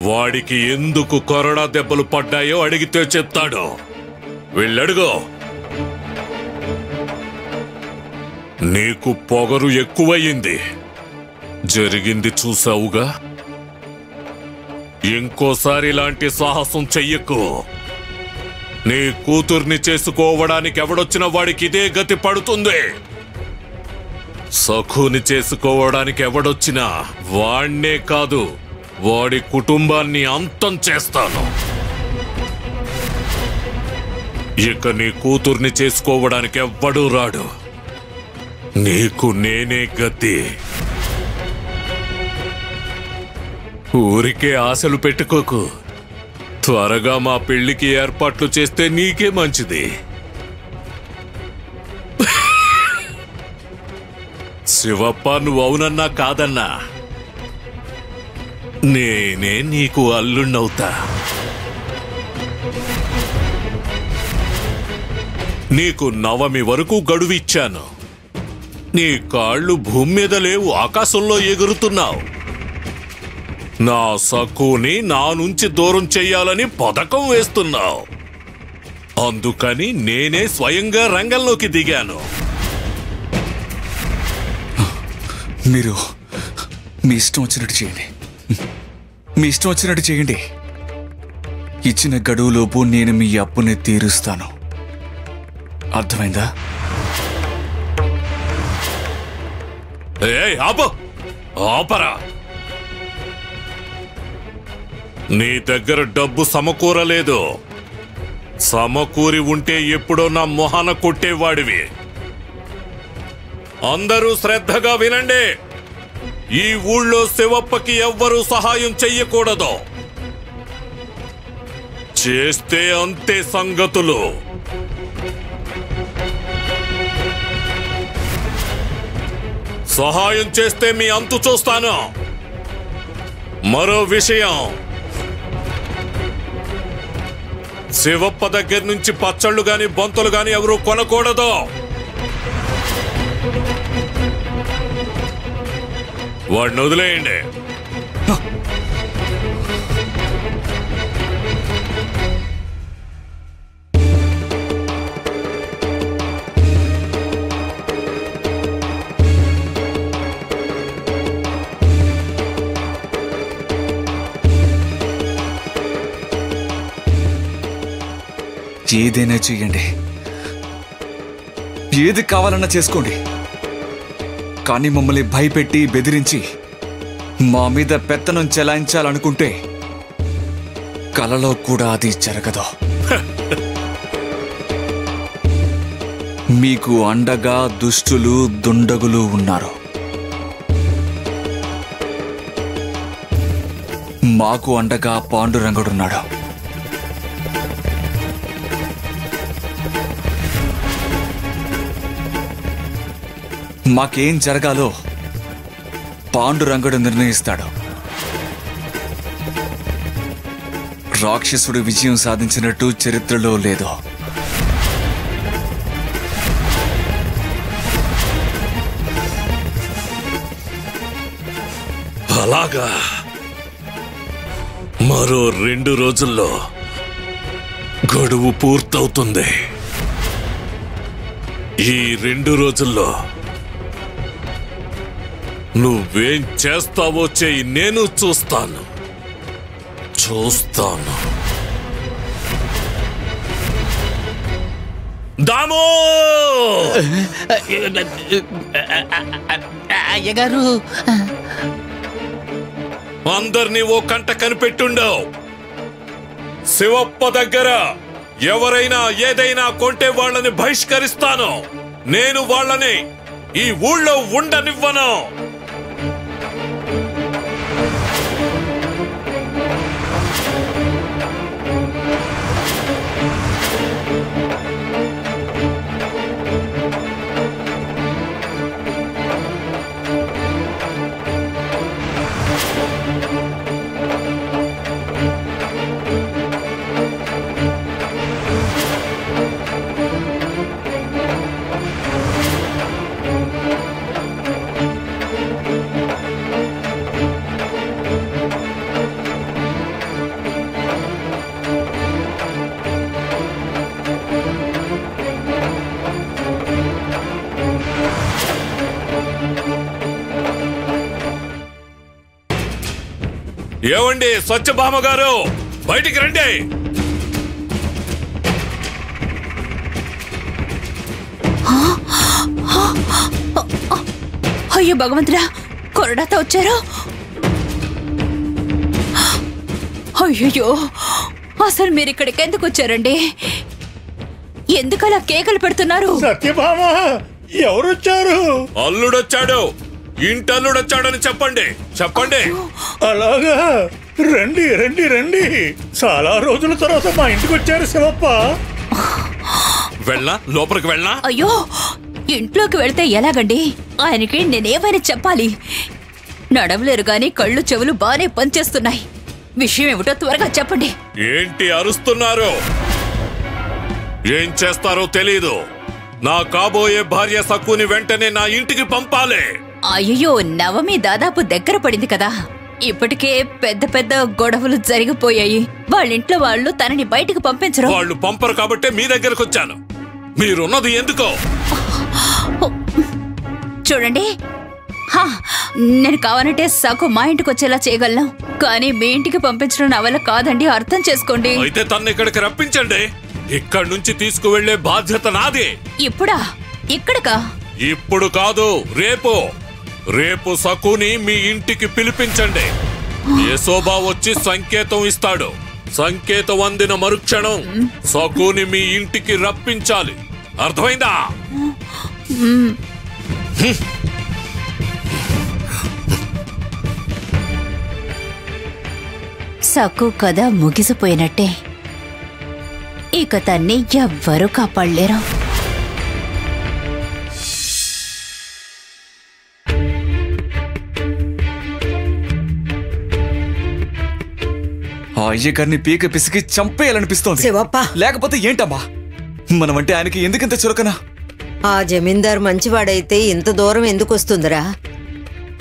వాడికి ఎందుకు కరోనా దెబ్బలు పడ్డాయో అడిగితే చెప్తాడు. వెళ్ళడుగో. నీకు పొగరు ఎక్కువయింది. జరిగింది చూసావుగా. ఇంకోసారి ఇలాంటి సాహసం చెయ్యకు. నీ కూతుర్ని చేసుకోవడానికి ఎవడొచ్చిన వాడికి ఇదే గతి పడుతుంది. సఖుని చేసుకోవడానికి ఎవడొచ్చినా వాణ్ణే కాదు, వాడి కుటుంబాన్ని అంతం చేస్తాను. ఇక నీ కూతుర్ని చేసుకోవడానికి ఎవ్వడూ రాడు. నీకు నేనే గతి. ఊరికే ఆశలు పెట్టుకోకు. త్వరగా మా పెళ్లికి ఏర్పాట్లు చేస్తే నీకే మంచిది. శివప్ప, నువ్వు అవునన్నా కాదన్నా నేనే నీకు అల్లుణ్ణవుతా. నీకు నవమి వరకు గడువిచ్చాను. నీ కాళ్ళు భూమి మీద లేవు, ఆకాశంలో ఎగురుతున్నావు. నా సక్కుని నా నుంచి దూరం చెయ్యాలని పథకం వేస్తున్నావు. అందుకని నేనే స్వయంగా రంగంలోకి దిగాను. మీరు మీ ఇష్టం వచ్చినట్టు చేయండి. మీ ఇష్టం వచ్చినట్టు చేయండి. ఇచ్చిన గడువులోపు నేను మీ అప్పుని తీరుస్తాను. అర్థమైందా? ఆపరా. నీ దగ్గర డబ్బు సమకూరలేదు. సమకూరి ఉంటే ఎప్పుడో నా మొహాన కొట్టేవాడివి. అందరూ శ్రద్ధగా వినండి. ఈ ఊళ్ళో శివప్పకి ఎవ్వరూ సహాయం చెయ్యకూడదు. చేస్తే అంతే సంగతులు. సహాయం చేస్తే మీ అంతు చూస్తాను. మరో విషయం, శివప్ప దగ్గర నుంచి పచ్చళ్ళు గాని బొంతలు గాని ఎవరూ కొనకూడదు. వాడిని వదిలేయండి. ఏదైనా చెయ్యండి, ఏది కావాలన్నా చేసుకోండి. కానీ మమ్మల్ని భయపెట్టి బెదిరించి మా మీద పెత్తనం చెలాయించాలనుకుంటే కలలో కూడా అది జరగదు. మీకు అండగా దుష్టులు దుండగులు ఉన్నారు. మాకు అండగా పాండురంగడున్నాడు. మాకేం జరగాలో పాండురంగడు నిర్ణయిస్తాడు. రాక్షసుడు విజయం సాధించినట్టు చరిత్రలో లేదు. అలాగా? మరో 2 రోజుల్లో గడువు పూర్తవుతుంది. ఈ 2 రోజుల్లో నువ్వేం చేస్తావో చెయ్యి, నేను చూస్తాను. దామో! అయ్యగారు, అందరినీ ఓ కంట కనిపెట్టుండవు. శివప్ప దగ్గర ఎవరైనా ఏదైనా కొంటే వాళ్ళని బహిష్కరిస్తాను. నేను వాళ్ళని ఈ ఊళ్ళో ఉండనివ్వను. ఏవండి సత్యభామ గారు, బయటికి రండి. అయ్యో భగవంతుడా, కొరడాతో వచ్చారు. అయ్యో, అసలు మీరు ఇక్కడికి ఎందుకు వచ్చారండి? ఎందుకలా కేకలు పెడుతున్నారు? సత్యభామ, ఎవరొచ్చారు? అల్లుడొచ్చాడు, ఇంటల్లుడొచ్చాడని చెప్పండి. చెప్పండి. అలాగా, రండి రండి రండి. చాలా రోజుల తర్వాత మా ఇంటికి వచ్చారు శివప్ప. వెళ్ళా, లోపలికి వెళ్ళా? అయ్యో, ఇంట్లోకి వెళ్తే ఎలాగండి? ఆయనకి నేనేమైనా చెప్పాలి. నడవలేరు గాని కళ్ళు చెవులు బానే పనిచేస్తున్నాయి. విషయం ఏమిటో త్వరగా చెప్పండి. ఏంటి అరుస్తున్నారు? ఏం చేస్తారో తెలీదు. నా కాబోయే భార్య సక్కుని వెంటనే నా ఇంటికి పంపాలి. అయ్యో, నవమి దాదాపు దగ్గర పడింది కదా. ఇప్పటికే పెద్ద పెద్ద గొడవలు జరిగిపోయాయి. వాళ్ళింట్లో వాళ్ళు తనని బయటికి పంపించరు. వాళ్ళు పంపరు కాబట్టే మీ దగ్గరకు వచ్చాను. మీరున్నది ఎందుకో? చూడండి, నేను కావాలంటే సకు మా ఇంటికి వచ్చేలా చేయగలను, కానీ మీ ఇంటికి పంపించడం నా వల్ల కాదండి. అర్థం చేసుకోండి. అయితే తన్ని ఇక్కడికి రప్పించండి. ఇక్కడి నుంచి తీసుకువెళ్లే బాధ్యత నాది. ఇప్పుడా? ఇక్కడికా? ఇప్పుడు కాదు, రేపు. రేపు సకుని మీ ఇంటికి పిలిపించండి. యశోబా వచ్చి సంకేతం ఇస్తాడు. సంకేతం అందిన మరుక్షణం సకుని మీ ఇంటికి రప్పించాలి. అర్థమైందా? సక్కు కథ ముగిసిపోయినట్టే. ఇక తన్ని ఎవ్వరూ కాపాడలేరు. ఆ అయ్యగారిని పీక పిసికి చంపేయాలనిపిస్తోంది. శివప్ప, లేకపోతే ఏంటమ్మా, మనమంటే ఆయనకి ఎందుకింత చురకనా? ఆ జమీందారు మంచివాడైతే ఇంత దూరం ఎందుకు వస్తుందిరా?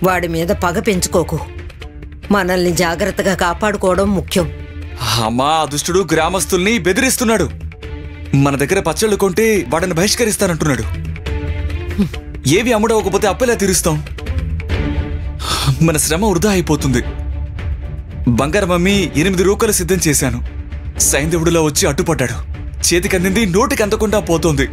వాడి మీద పగ పెంచుకోకు. మనల్ని జాగ్రత్తగా కాపాడుకోవడం ముఖ్యం. అమ్మా, ఆ దుష్టుడు గ్రామస్తుల్ని బెదిరిస్తున్నాడు. మన దగ్గర పచ్చళ్ళు కొంటే వాడిని బహిష్కరిస్తానంటున్నాడు. ఏవి అమ్ముడవకపోతే అప్పెలా తీరుస్తాం? మన శ్రమ వృధా అయిపోతుంది. బంగారం అమ్మి 8 రూకలు సిద్ధం చేశాను. సైంధవుడిలో వచ్చి అడ్డుపడ్డాడు. చేతికి అందింది నోటికి అందకుండా పోతోంది.